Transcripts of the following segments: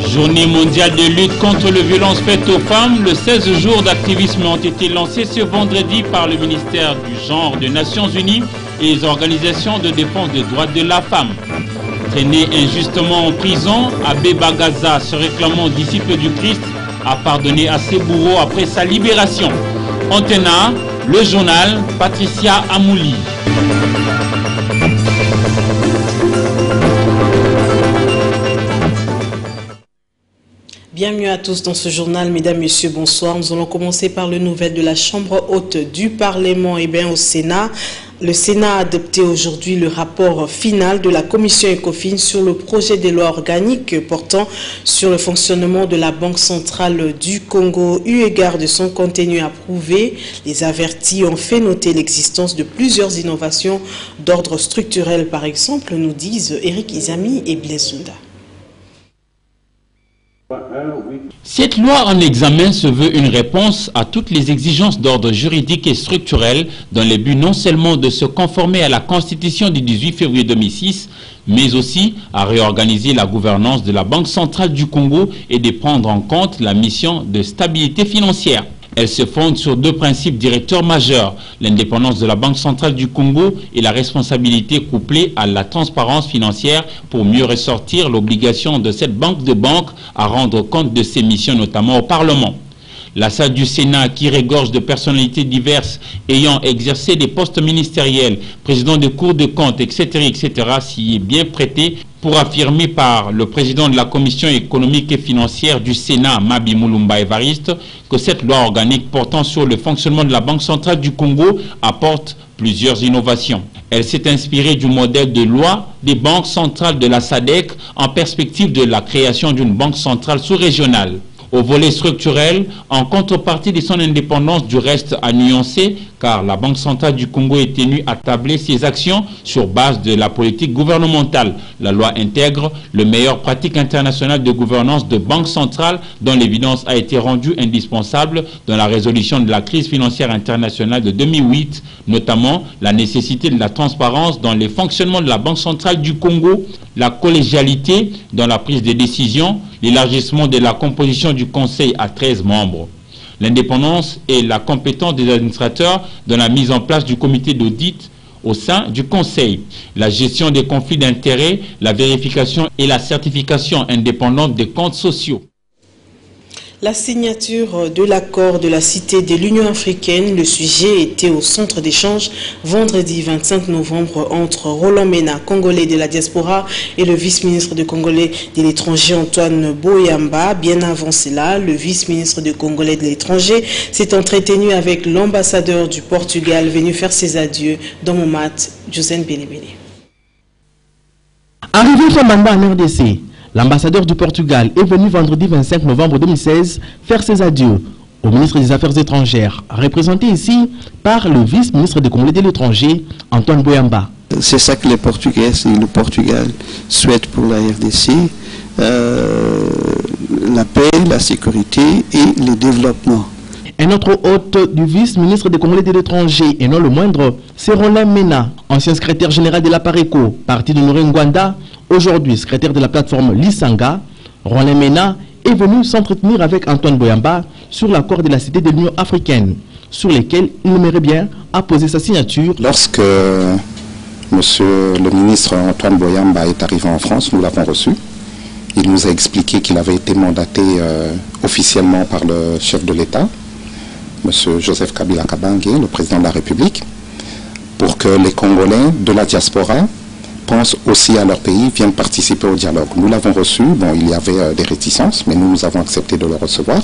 Journée mondiale de lutte contre les violences faites aux femmes. Le 16 jours d'activisme ont été lancés ce vendredi par le ministère du Genre des Nations Unies et les organisations de défense des droits de la femme. Traîné injustement en prison, Abbé Bagaza, se réclamant disciple du Christ, a pardonné à ses bourreaux après sa libération. Antena, le journal, Patricia Amouli. Bienvenue à tous dans ce journal, mesdames, messieurs, bonsoir. Nous allons commencer par le nouvelle de la Chambre haute du Parlement. Au Sénat, le Sénat a adopté aujourd'hui le rapport final de la commission ECOFIN sur le projet de loi organique portant sur le fonctionnement de la Banque centrale du Congo. Eu égard de son contenu approuvé, les avertis ont fait noter l'existence de plusieurs innovations d'ordre structurel, par exemple, nous disent Eric Izami et Blesunda. Cette loi en examen se veut une réponse à toutes les exigences d'ordre juridique et structurel dans le but non seulement de se conformer à la Constitution du 18 février 2006, mais aussi à réorganiser la gouvernance de la Banque centrale du Congo et de prendre en compte la mission de stabilité financière. Elle se fonde sur deux principes directeurs majeurs, l'indépendance de la Banque centrale du Congo et la responsabilité couplée à la transparence financière pour mieux ressortir l'obligation de cette banque de banques à rendre compte de ses missions, notamment au Parlement. La salle du Sénat, qui regorge de personnalités diverses ayant exercé des postes ministériels, président de cours de comptes, etc., s'y est bien prêtée pour affirmer par le président de la Commission économique et financière du Sénat, Mabi Mulumba Evariste, que cette loi organique portant sur le fonctionnement de la Banque centrale du Congo apporte plusieurs innovations. Elle s'est inspirée du modèle de loi des banques centrales de la SADC en perspective de la création d'une banque centrale sous-régionale. Au volet structurel, en contrepartie de son indépendance, du reste à nuancer, car la Banque centrale du Congo est tenue à tabler ses actions sur base de la politique gouvernementale. La loi intègre le meilleur pratique international de gouvernance de banque centrale dont l'évidence a été rendue indispensable dans la résolution de la crise financière internationale de 2008, notamment la nécessité de la transparence dans les fonctionnements de la Banque centrale du Congo, la collégialité dans la prise de décision, l'élargissement de la composition du Conseil à 13 membres, l'indépendance et la compétence des administrateurs dans la mise en place du comité d'audit au sein du Conseil, la gestion des conflits d'intérêts, la vérification et la certification indépendante des comptes sociaux. La signature de l'accord de la Cité de l'Union africaine, le sujet était au centre d'échange vendredi 25 novembre entre Roland Mena, congolais de la diaspora, et le vice-ministre de Congolais de l'étranger Antoine Boyamba. Bien avant cela, le vice-ministre de Congolais de l'étranger s'est entretenu avec l'ambassadeur du Portugal venu faire ses adieux dans Momat, Josène Belebele. Arrivé son mandat en RDC, l'ambassadeur du Portugal est venu vendredi 25 novembre 2016 faire ses adieux au ministre des Affaires étrangères, représenté ici par le vice-ministre des Congolais de l'étranger, Antoine Boyamba. C'est ça que les Portugais et le Portugal souhaitent pour la RDC, la paix, la sécurité et le développement. Un autre hôte du vice-ministre des Congolais de l'étranger, et non le moindre, c'est Roland Mena, ancien secrétaire général de la Pareco, parti de Nourengwanda, aujourd'hui secrétaire de la plateforme Lisanga. Roland Mena est venu s'entretenir avec Antoine Boyamba sur l'accord de la Cité de l'Union africaine, sur lequel il aimerait bien apposer sa signature. Lorsque monsieur le ministre Antoine Boyamba est arrivé en France, nous l'avons reçu. Il nous a expliqué qu'il avait été mandaté officiellement par le chef de l'État, monsieur Joseph Kabila Kabange, le président de la République, pour que les Congolais de la diaspora pensent aussi à leur pays, viennent participer au dialogue. Nous l'avons reçu, bon, il y avait des réticences, mais nous avons accepté de le recevoir.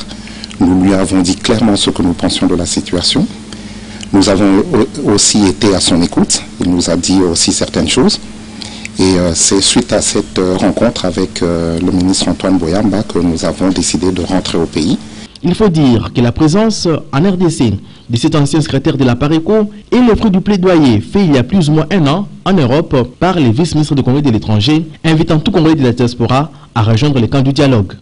Nous lui avons dit clairement ce que nous pensions de la situation. Nous avons aussi été à son écoute, il nous a dit aussi certaines choses. Et c'est suite à cette rencontre avec le ministre Antoine Boyamba que nous avons décidé de rentrer au pays. Il faut dire que la présence en RDC de cet ancien secrétaire de la Pareco est le fruit du plaidoyer fait il y a plus ou moins un an en Europe par les vice-ministres de Congolais de l'étranger, invitant tout Congolais de la diaspora à rejoindre les camps du dialogue.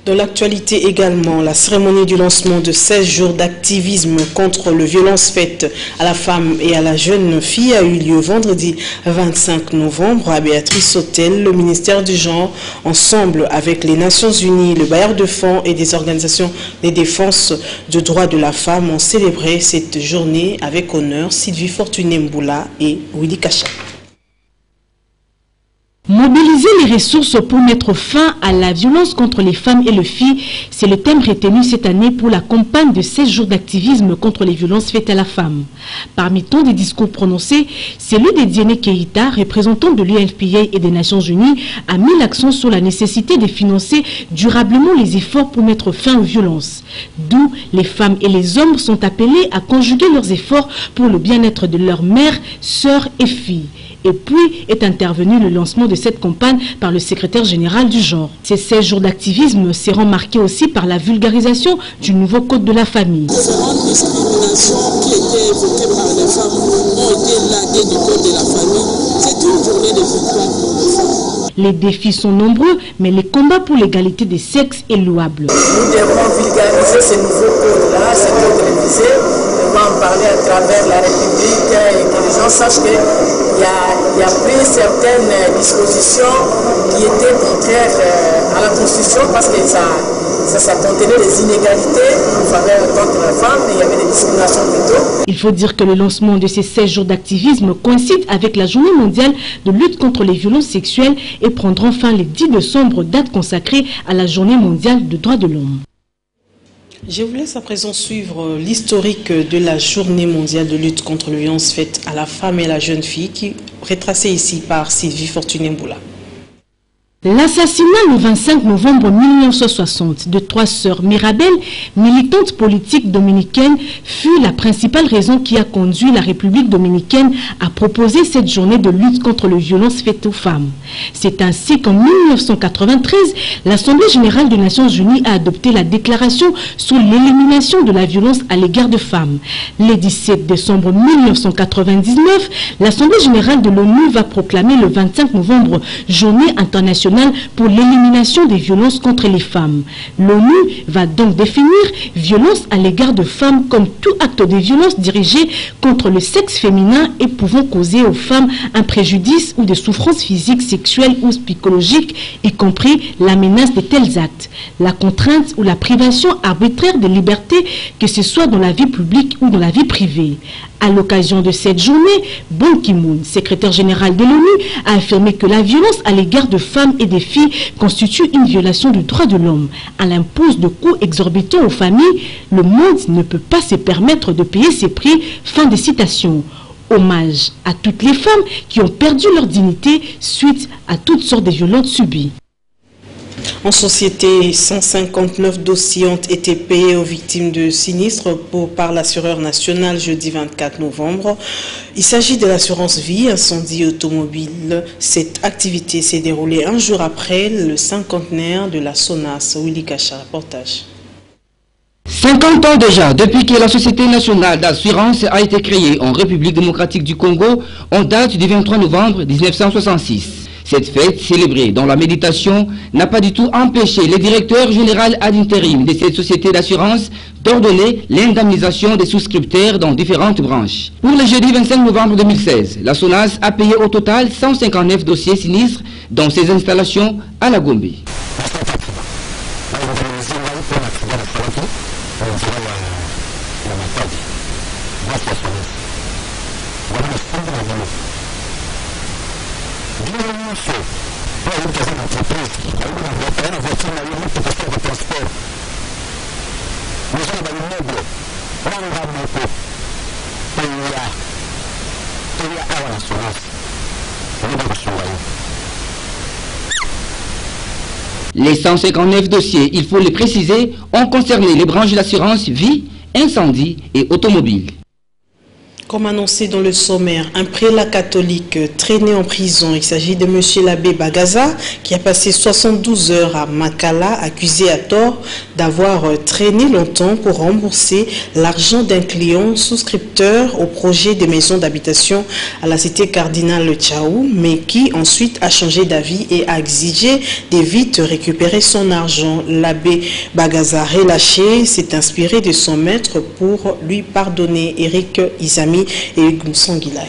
Dans l'actualité également, la cérémonie du lancement de 16 jours d'activisme contre les violences faites à la femme et à la jeune fille a eu lieu vendredi 25 novembre à Béatrice Hôtel. Le ministère du Genre, ensemble avec les Nations Unies, le bailleur de fonds et des organisations de défense de droits de la femme ont célébré cette journée avec honneur. Sylvie Fortuné Mboula et Willy Kacha. Mobiliser les ressources pour mettre fin à la violence contre les femmes et les filles, c'est le thème retenu cette année pour la campagne de 16 jours d'activisme contre les violences faites à la femme. Parmi tant des discours prononcés, celui de Diéné Keïta, représentant de l'UNFPA et des Nations Unies, a mis l'accent sur la nécessité de financer durablement les efforts pour mettre fin aux violences. D'où les femmes et les hommes sont appelés à conjuguer leurs efforts pour le bien-être de leurs mères, sœurs et filles. Et puis est intervenu le lancement de cette campagne par le secrétaire général du genre. Ces 16 jours d'activisme seront marqués aussi par la vulgarisation du nouveau code de la famille. Différentes discriminations qui étaient évoquées par les femmes ont été larguées du code de la famille. C'est une journée de victoire pour les femmes. Les défis sont nombreux, mais les combats pour l'égalité des sexes est louable. Nous devons vulgariser ce nouveau code-là, ce code révisé. Nous devons en parler à travers la République et que les gens sachent qu'il y a pris certaines dispositions qui étaient contraires à la Constitution parce que ça contenait des inégalités en faveur contre la femme et il y avait des discriminations plutôt. Il faut dire que le lancement de ces 16 jours d'activisme coïncide avec la journée mondiale de lutte contre les violences sexuelles et prendront fin le 10 décembre, date consacrée à la journée mondiale des droits de l'homme. Je vous laisse à présent suivre l'historique de la journée mondiale de lutte contre les violences faites à la femme et à la jeune fille qui est retracée ici par Sylvie Fortuné Mboula. L'assassinat le 25 novembre 1960 de 3 sœurs Mirabel, militantes politiques dominicaines, fut la principale raison qui a conduit la République dominicaine à proposer cette journée de lutte contre les violences faites aux femmes. C'est ainsi qu'en 1993, l'Assemblée générale des Nations Unies a adopté la déclaration sur l'élimination de la violence à l'égard des femmes. Le 17 décembre 1999, l'Assemblée générale de l'ONU va proclamer le 25 novembre journée internationale pour l'élimination des violences contre les femmes. L'ONU va donc définir violence à l'égard de femmes comme tout acte de violence dirigé contre le sexe féminin et pouvant causer aux femmes un préjudice ou des souffrances physiques, sexuelles ou psychologiques, y compris la menace de tels actes, la contrainte ou la privation arbitraire de liberté, que ce soit dans la vie publique ou dans la vie privée. À l'occasion de cette journée, Ban Ki-moon, secrétaire général de l'ONU, a affirmé que la violence à l'égard de femmes et des filles constitue une violation du droit de l'homme. Elle impose de coûts exorbitants aux familles. Le monde ne peut pas se permettre de payer ces prix. Fin de citation. Hommage à toutes les femmes qui ont perdu leur dignité suite à toutes sortes de violences subies. En société, 159 dossiers ont été payés aux victimes de sinistres par l'assureur national jeudi 24 novembre. Il s'agit de l'assurance vie, incendie automobile. Cette activité s'est déroulée un jour après le cinquantenaire de la SONAS. Willy Kacha, reportage. 50 ans déjà, depuis que la Société nationale d'assurance a été créée en République démocratique du Congo, en date du 23 novembre 1966. Cette fête, célébrée dans la méditation, n'a pas du tout empêché le directeur général ad intérim de cette société d'assurance d'ordonner l'indemnisation des souscripteurs dans différentes branches. Pour le jeudi 25 novembre 2016, la SONAS a payé au total 159 dossiers sinistres dans ses installations à la Gombe. Les 159 dossiers, il faut le préciser, ont concerné les branches d'assurance vie, incendie et automobile. Comme annoncé dans le sommaire, un prélat catholique traîné en prison. Il s'agit de M. l'abbé Bagaza qui a passé 72 heures à Makala, accusé à tort d'avoir traîné longtemps pour rembourser l'argent d'un client souscripteur au projet de maison d'habitation à la cité Cardinal Tchaou, mais qui ensuite a changé d'avis et a exigé de vite récupérer son argent. L'abbé Bagaza relâché s'est inspiré de son maître pour lui pardonner. Eric Izami et Gunsanguilay.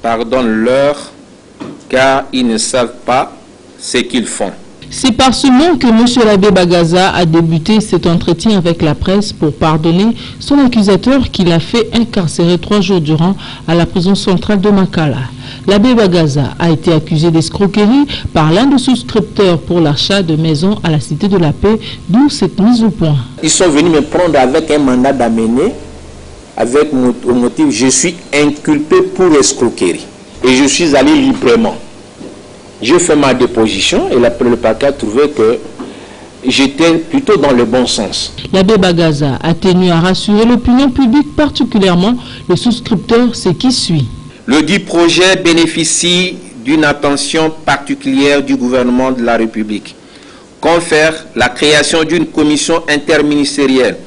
Pardonne-leur, car ils ne savent pas ce qu'ils font. C'est par ce nom que M. l'abbé Bagaza a débuté cet entretien avec la presse pour pardonner son accusateur qui l'a fait incarcérer 3 jours durant à la prison centrale de Makala. L'abbé Bagaza a été accusé d'escroquerie par l'un des souscripteurs pour l'achat de maisons à la Cité de la Paix, d'où cette mise au point. Ils sont venus me prendre avec un mandat d'amener, avec au motif je suis inculpé pour escroquerie. Et je suis allé librement. J'ai fait ma déposition et le parquet a trouvé que j'étais plutôt dans le bon sens. L'abbé Bagaza a tenu à rassurer l'opinion publique, particulièrement les souscripteurs, ce qui suit. Le dit projet bénéficie d'une attention particulière du gouvernement de la République. Confère la création d'une commission interministérielle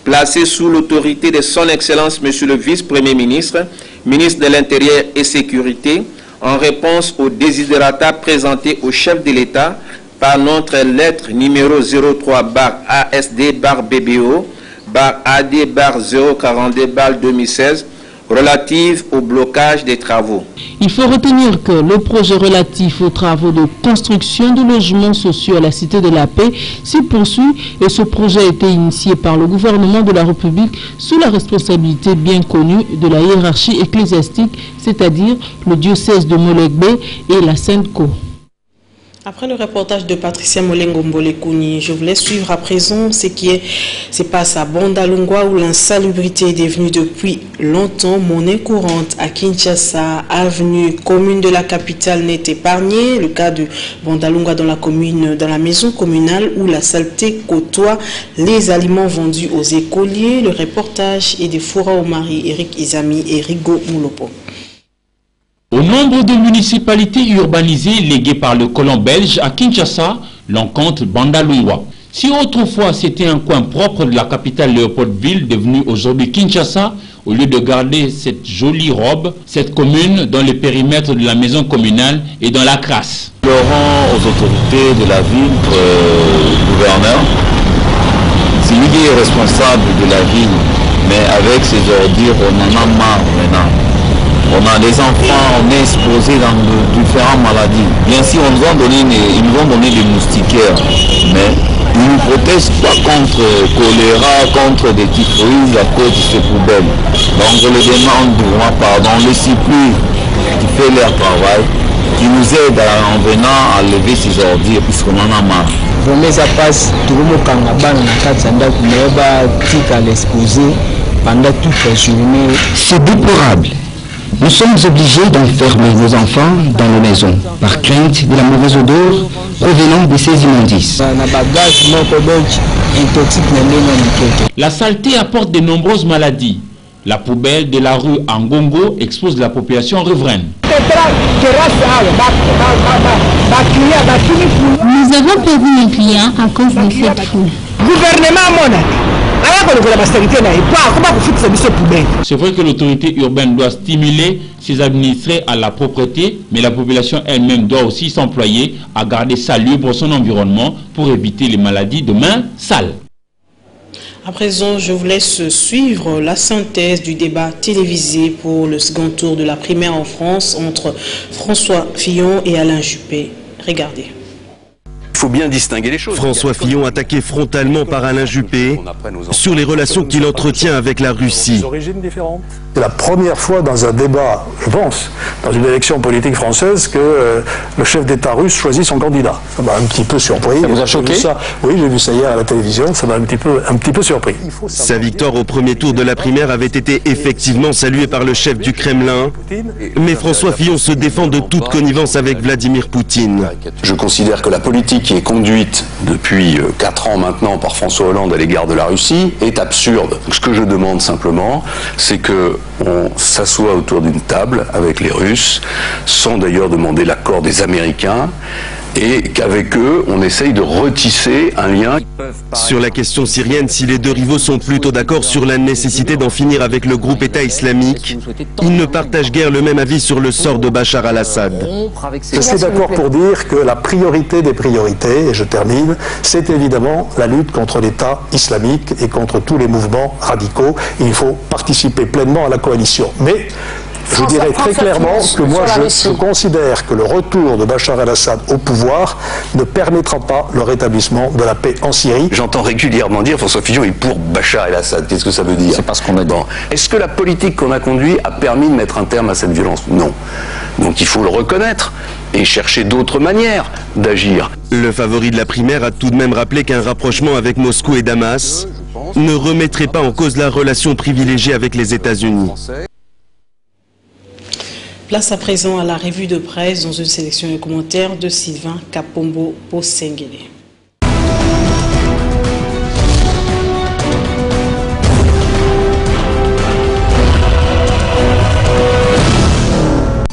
placée sous l'autorité de son Excellence Monsieur le Vice-Premier ministre, ministre de l'Intérieur et Sécurité, en réponse aux desiderata présentés au chef de l'État par notre lettre numéro 03-ASD-BBO-AD-042-2016 relative au blocage des travaux. Il faut retenir que le projet relatif aux travaux de construction de logements sociaux à la Cité de la Paix s'y poursuit et ce projet a été initié par le gouvernement de la République sous la responsabilité bien connue de la hiérarchie ecclésiastique, c'est-à-dire le diocèse de Molegbe et la Sainte Cour. Après le reportage de Patricia Molengo-Mbolekouni, je voulais suivre à présent ce qui se passe à Bandalungwa où l'insalubrité est devenue depuis longtemps monnaie courante. À Kinshasa, avenue commune de la capitale n'est épargnée. Le cas de Bandalungwa dans la maison communale où la saleté côtoie les aliments vendus aux écoliers. Le reportage est de Foura Omari, Eric Izami et Rigo Moulopo. Au nombre de municipalités urbanisées léguées par le colon belge à Kinshasa, l'on compte Bandalungwa. Si autrefois c'était un coin propre de la capitale Léopoldville, devenue aujourd'hui Kinshasa, au lieu de garder cette jolie robe, cette commune dans le périmètre de la maison communale est dans la crasse. Nous rend aux autorités de la ville, gouverneur, c'est lui qui est responsable de la ville, mais avec ses ordures, on en a marre maintenant. On a des enfants, on est exposé dans de différentes maladies. Bien sûr, ils nous ont donné des moustiquaires, mais ils ne nous protègent pas contre choléra, contre des typhoïdes à cause de ces poubelles. Donc je les demande vraiment pardon, le CIPLU qui fait leur travail, qui nous aide en venant à lever ces ordures puisqu'on en a marre. C'est déplorable. Nous sommes obligés d'enfermer nos enfants dans nos maisons par crainte de la mauvaise odeur provenant de ces immondices. La saleté apporte de nombreuses maladies. La poubelle de la rue Angongo expose la population riveraine. Nous avons perdu nos clients à cause de cette foule. C'est vrai que l'autorité urbaine doit stimuler ses administrés à la propreté, mais la population elle-même doit aussi s'employer à garder salubre son environnement pour éviter les maladies de mains sales. À présent, je vous laisse suivre la synthèse du débat télévisé pour le second tour de la primaire en France entre François Fillon et Alain Juppé. Regardez. Il faut bien distinguer les choses. François Fillon attaqué frontalement par Alain Juppé sur les relations qu'il entretient avec la Russie. C'est la première fois dans un débat, je pense, dans une élection politique française que le chef d'État russe choisit son candidat. Ça m'a un petit peu surpris. Ça vous a choqué ? Oui, j'ai vu ça hier à la télévision, ça m'a un petit peu surpris. Sa victoire au premier tour de la primaire avait été effectivement saluée par le chef du Kremlin, mais François Fillon se défend de toute connivence avec Vladimir Poutine. Je considère que la politique qui est conduite depuis 4 ans maintenant par François Hollande à l'égard de la Russie est absurde. Ce que je demande simplement, c'est qu'on s'assoie autour d'une table avec les Russes, sans d'ailleurs demander l'accord des Américains, et qu'avec eux, on essaye de retisser un lien. Sur la question syrienne, si les deux rivaux sont plutôt d'accord sur la nécessité d'en finir avec le groupe État islamique, ils ne partagent guère le même avis sur le sort de Bachar al-Assad. Je suis d'accord pour dire que la priorité des priorités, et je termine, c'est évidemment la lutte contre l'État islamique et contre tous les mouvements radicaux. Il faut participer pleinement à la coalition. Mais je dirais très clairement que moi je considère que le retour de Bachar el-Assad au pouvoir ne permettra pas le rétablissement de la paix en Syrie. J'entends régulièrement dire François Fillon est pour Bachar el-Assad. Qu'est-ce que ça veut dire? C'est parce qu'on a dit. Est-ce que la politique qu'on a conduite a permis de mettre un terme à cette violence? Non. Donc il faut le reconnaître et chercher d'autres manières d'agir. Le favori de la primaire a tout de même rappelé qu'un rapprochement avec Moscou et Damas ne remettrait pas en cause la relation privilégiée avec les États-Unis. Place à présent à la revue de presse dans une sélection de commentaires de Sylvain Kapombo Posengele.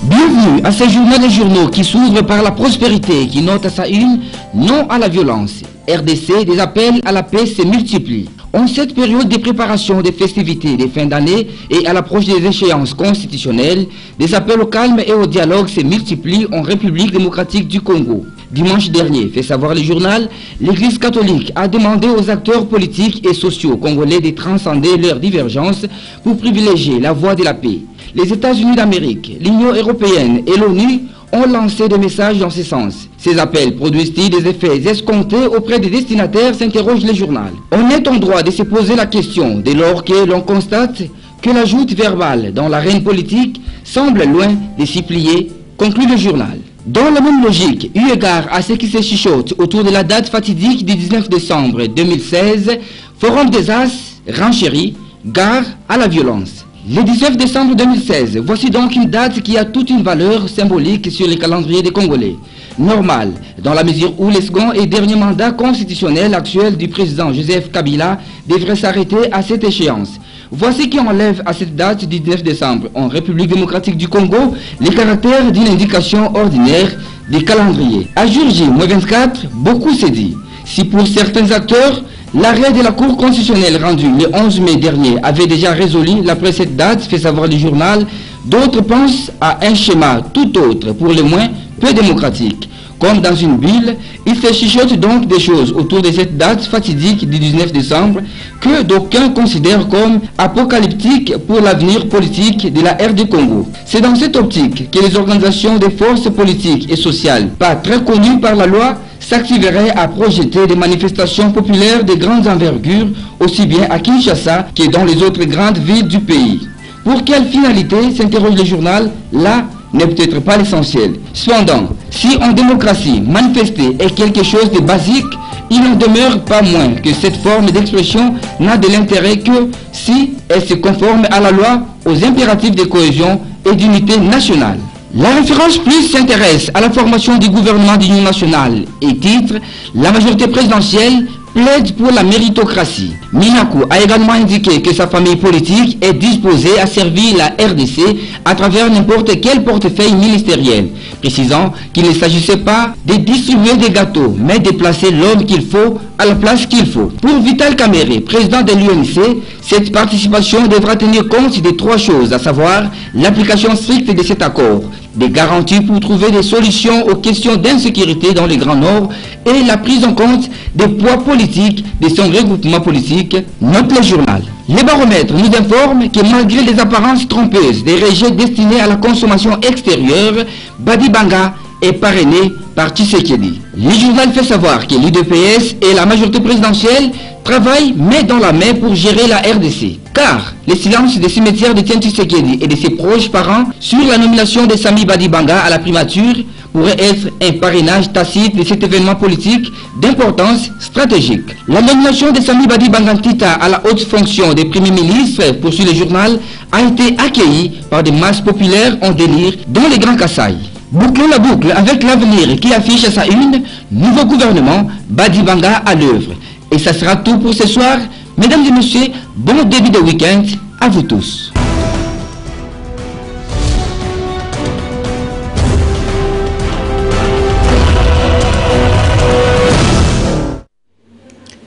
Bienvenue à ce journal des journaux qui s'ouvre par la prospérité et qui note à sa une non à la violence. RDC, des appels à la paix se multiplient. En cette période de préparation des festivités de fin d'année et à l'approche des échéances constitutionnelles, des appels au calme et au dialogue se multiplient en République démocratique du Congo. Dimanche dernier, fait savoir le journal, l'Église catholique a demandé aux acteurs politiques et sociaux congolais de transcender leurs divergences pour privilégier la voie de la paix. Les États-Unis d'Amérique, l'Union européenne et l'ONU ont lancé des messages dans ce sens. Ces appels produisent-ils des effets escomptés auprès des destinataires, s'interroge le journal. On est en droit de se poser la question dès lors que l'on constate que la joute verbale dans l'arène politique semble loin de s'y plier, conclut le journal. Dans la même logique, eu égard à ce qui se chuchote autour de la date fatidique du 19 décembre 2016, Forum des As renchérit, gare à la violence. Le 19 décembre 2016, voici donc une date qui a toute une valeur symbolique sur le calendrier des Congolais. Normal, dans la mesure où le second et dernier mandat constitutionnel actuel du président Joseph Kabila devrait s'arrêter à cette échéance. Voici qui enlève à cette date du 19 décembre en République démocratique du Congo les caractères d'une indication ordinaire des calendriers. À jour J-24, beaucoup s'est dit. Si pour certains acteurs, l'arrêt de la Cour constitutionnelle rendu le 11 mai dernier avait déjà résolu la précédente date, fait savoir le journal, d'autres pensent à un schéma tout autre, pour le moins peu démocratique. Comme dans une bulle, il se chuchote donc des choses autour de cette date fatidique du 19 décembre que d'aucuns considèrent comme apocalyptique pour l'avenir politique de la RD Congo. C'est dans cette optique que les organisations des forces politiques et sociales, pas très connues par la loi, s'activeraient à projeter des manifestations populaires de grande envergure, aussi bien à Kinshasa que dans les autres grandes villes du pays. Pour quelle finalité, s'interroge le journal, là n'est peut-être pas l'essentiel. Cependant, si en démocratie, manifester est quelque chose de basique, il n'en demeure pas moins que cette forme d'expression n'a de l'intérêt que si elle se conforme à la loi, aux impératifs de cohésion et d'unité nationale. La référence plus s'intéresse à la formation du gouvernement d'union nationale et titre « La majorité présidentielle plaide pour la méritocratie ». Minakou a également indiqué que sa famille politique est disposée à servir la RDC à travers n'importe quel portefeuille ministériel, précisant qu'il ne s'agissait pas de distribuer des gâteaux, mais de placer l'homme qu'il faut à la place qu'il faut. Pour Vital Kamerhe, président de l'UNC, cette participation devra tenir compte de trois choses, à savoir l'application stricte de cet accord, des garanties pour trouver des solutions aux questions d'insécurité dans le Grand Nord et la prise en compte des poids politiques de son regroupement politique, note le journal. Les baromètres nous informent que malgré les apparences trompeuses des rejets destinés à la consommation extérieure, Badi Banga est parrainé par Tshisekedi. Le journal fait savoir que l'UDPS et la majorité présidentielle travaillent main dans la main pour gérer la RDC. Car le silence des cimetières de Tshisekedi et de ses proches parents sur la nomination de Sami Badi Banga à la primature pourrait être un parrainage tacite de cet événement politique d'importance stratégique. La nomination de Sami Badi Bangantita à la haute fonction de Premier ministre, poursuit le journal, a été accueillie par des masses populaires en délire dans les Grands Kasaï. Bouclons la boucle avec l'avenir qui affiche à sa une nouveau gouvernement Badibanga à l'œuvre. Et ça sera tout pour ce soir. Mesdames et messieurs, bon début de week-end à vous tous.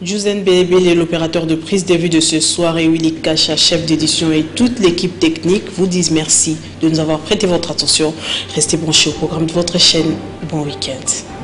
Jouzen Bélébélé, l'opérateur de prise de vue de ce soir, et Willy Kacha, chef d'édition, et toute l'équipe technique vous disent merci de nous avoir prêté votre attention. Restez branchés au programme de votre chaîne. Bon week-end.